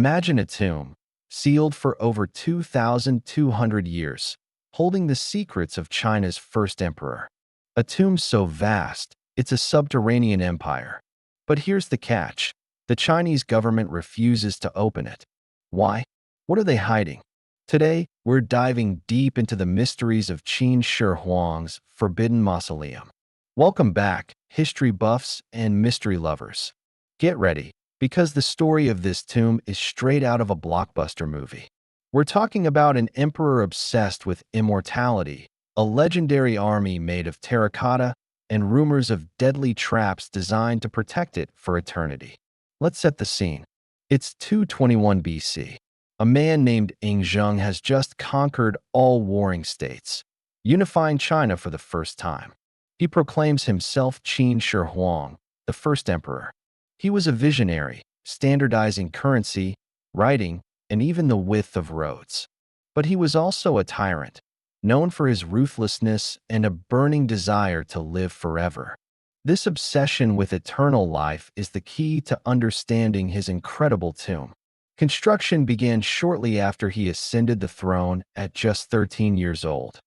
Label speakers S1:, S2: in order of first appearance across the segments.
S1: Imagine a tomb, sealed for over 2,200 years, holding the secrets of China's first emperor. A tomb so vast, it's a subterranean empire. But here's the catch. The Chinese government refuses to open it. Why? What are they hiding? Today, we're diving deep into the mysteries of Qin Shi Huang's forbidden mausoleum. Welcome back, history buffs and mystery lovers. Get ready, because the story of this tomb is straight out of a blockbuster movie. We're talking about an emperor obsessed with immortality, a legendary army made of terracotta, and rumors of deadly traps designed to protect it for eternity. Let's set the scene. It's 221 BC. A man named Zheng has just conquered all warring states, unifying China for the first time. He proclaims himself Qin Shi Huang, the first emperor. He was a visionary, standardizing currency, writing, and even the width of roads. But he was also a tyrant, known for his ruthlessness and a burning desire to live forever. This obsession with eternal life is the key to understanding his incredible tomb. Construction began shortly after he ascended the throne at just 13 years old.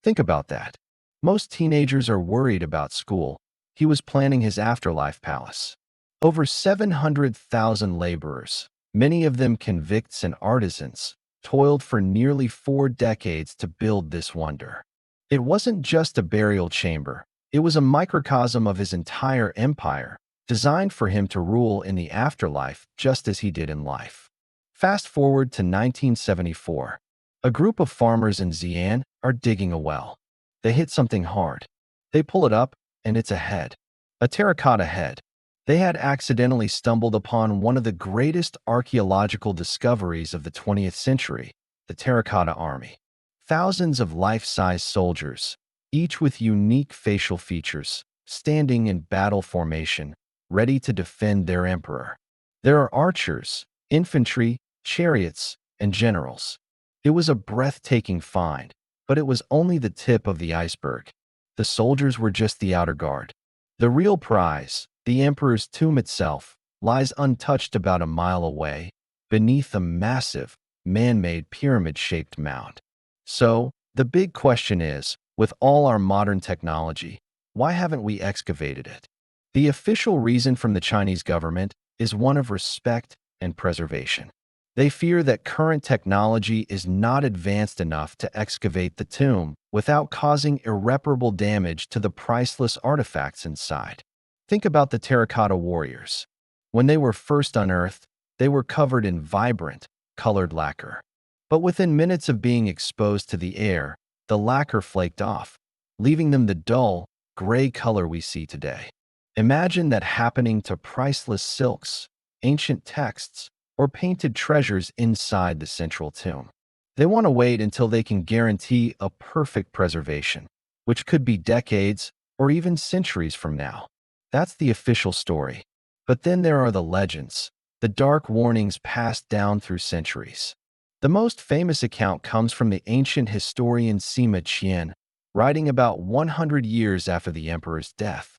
S1: Think about that. Most teenagers are worried about school. He was planning his afterlife palace. Over 700,000 laborers, many of them convicts and artisans, toiled for nearly 4 decades to build this wonder. It wasn't just a burial chamber. It was a microcosm of his entire empire, designed for him to rule in the afterlife just as he did in life. Fast forward to 1974. A group of farmers in Xi'an are digging a well. They hit something hard. They pull it up, and it's a head. A terracotta head. They had accidentally stumbled upon one of the greatest archaeological discoveries of the 20th century, the Terracotta Army. Thousands of life-size soldiers, each with unique facial features, standing in battle formation, ready to defend their emperor. There are archers, infantry, chariots, and generals. It was a breathtaking find, but it was only the tip of the iceberg. The soldiers were just the outer guard. The real prize, the emperor's tomb itself, lies untouched about a mile away, beneath a massive, man-made pyramid-shaped mound. So, the big question is, with all our modern technology, why haven't we excavated it? The official reason from the Chinese government is one of respect and preservation. They fear that current technology is not advanced enough to excavate the tomb without causing irreparable damage to the priceless artifacts inside. Think about the terracotta warriors. When they were first unearthed, they were covered in vibrant, colored lacquer. But within minutes of being exposed to the air, the lacquer flaked off, leaving them the dull, gray color we see today. Imagine that happening to priceless silks, ancient texts, or painted treasures inside the central tomb. They want to wait until they can guarantee a perfect preservation, which could be decades or even centuries from now. That's the official story. But then there are the legends, the dark warnings passed down through centuries. The most famous account comes from the ancient historian Sima Qian, writing about 100 years after the emperor's death.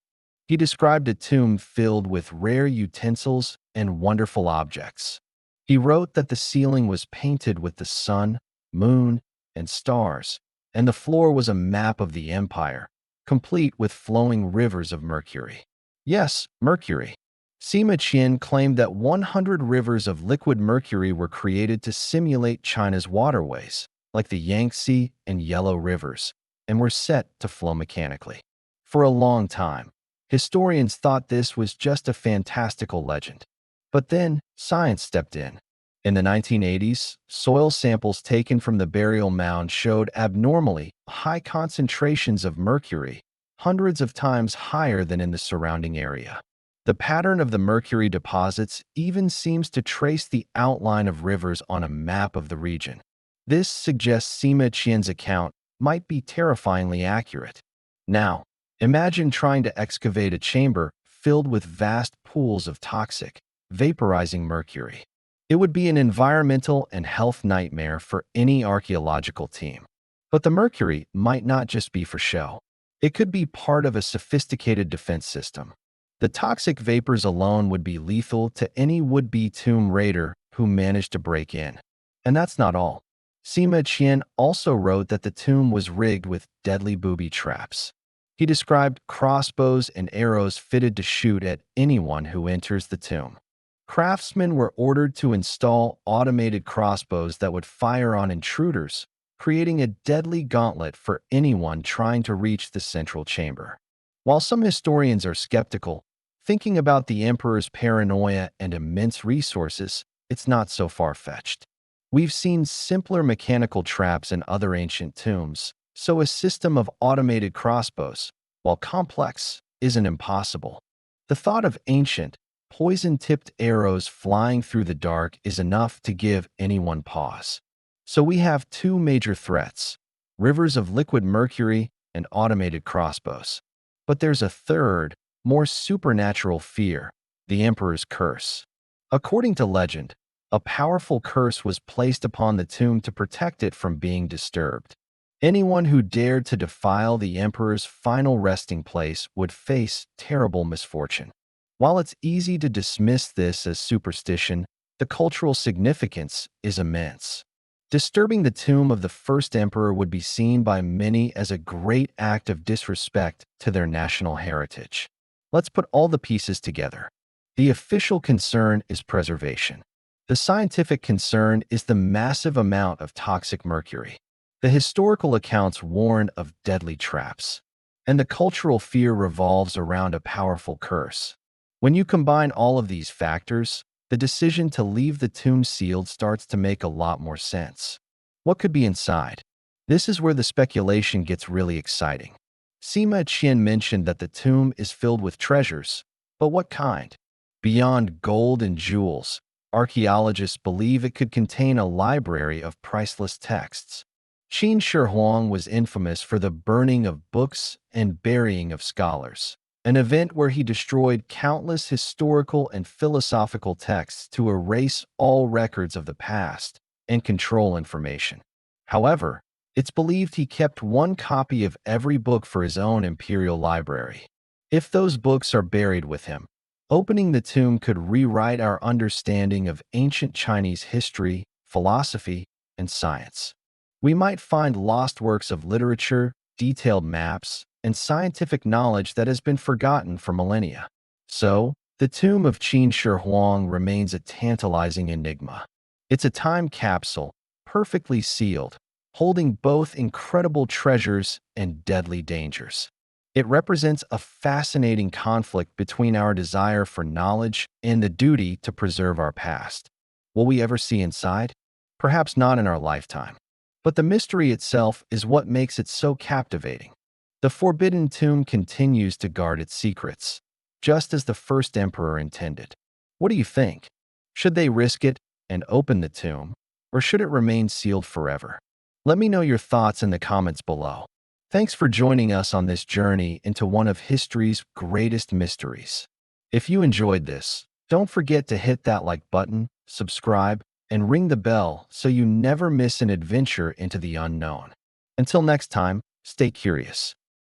S1: He described a tomb filled with rare utensils and wonderful objects. He wrote that the ceiling was painted with the sun, moon, and stars, and the floor was a map of the empire, complete with flowing rivers of mercury. Yes, mercury. Sima Qian claimed that 100 rivers of liquid mercury were created to simulate China's waterways, like the Yangtze and Yellow rivers, and were set to flow mechanically. For a long time, historians thought this was just a fantastical legend. But then, science stepped in. In the 1980s, soil samples taken from the burial mound showed abnormally high concentrations of mercury, hundreds of times higher than in the surrounding area. The pattern of the mercury deposits even seems to trace the outline of rivers on a map of the region. This suggests Sima Qian's account might be terrifyingly accurate. Now, imagine trying to excavate a chamber filled with vast pools of toxic, vaporizing mercury. It would be an environmental and health nightmare for any archaeological team. But the mercury might not just be for show. It could be part of a sophisticated defense system. The toxic vapors alone would be lethal to any would-be tomb raider who managed to break in. And that's not all. Sima Qian also wrote that the tomb was rigged with deadly booby traps. He described crossbows and arrows fitted to shoot at anyone who enters the tomb. Craftsmen were ordered to install automated crossbows that would fire on intruders, creating a deadly gauntlet for anyone trying to reach the central chamber. While some historians are skeptical, thinking about the emperor's paranoia and immense resources, it's not so far-fetched. We've seen simpler mechanical traps in other ancient tombs, so a system of automated crossbows, while complex, isn't impossible. The thought of ancient, poison-tipped arrows flying through the dark is enough to give anyone pause. So we have two major threats: rivers of liquid mercury and automated crossbows. But there's a third, more supernatural fear: the emperor's curse. According to legend, a powerful curse was placed upon the tomb to protect it from being disturbed. Anyone who dared to defile the emperor's final resting place would face terrible misfortune. While it's easy to dismiss this as superstition, the cultural significance is immense. Disturbing the tomb of the first emperor would be seen by many as a great act of disrespect to their national heritage. Let's put all the pieces together. The official concern is preservation. The scientific concern is the massive amount of toxic mercury. The historical accounts warn of deadly traps. And the cultural fear revolves around a powerful curse. When you combine all of these factors, the decision to leave the tomb sealed starts to make a lot more sense. What could be inside? This is where the speculation gets really exciting. Sima Qian mentioned that the tomb is filled with treasures, but what kind? Beyond gold and jewels, archaeologists believe it could contain a library of priceless texts. Qin Shi Huang was infamous for the burning of books and burying of scholars, an event where he destroyed countless historical and philosophical texts to erase all records of the past and control information. However, it's believed he kept one copy of every book for his own imperial library. If those books are buried with him, opening the tomb could rewrite our understanding of ancient Chinese history, philosophy, and science. We might find lost works of literature, detailed maps, and scientific knowledge that has been forgotten for millennia. So, the tomb of Qin Shi Huang remains a tantalizing enigma. It's a time capsule, perfectly sealed, holding both incredible treasures and deadly dangers. It represents a fascinating conflict between our desire for knowledge and the duty to preserve our past. Will we ever see inside? Perhaps not in our lifetime. But the mystery itself is what makes it so captivating. The Forbidden Tomb continues to guard its secrets, just as the first emperor intended. What do you think? Should they risk it and open the tomb, or should it remain sealed forever? Let me know your thoughts in the comments below. Thanks for joining us on this journey into one of history's greatest mysteries. If you enjoyed this, don't forget to hit that like button, subscribe, and ring the bell so you never miss an adventure into the unknown. Until next time, stay curious.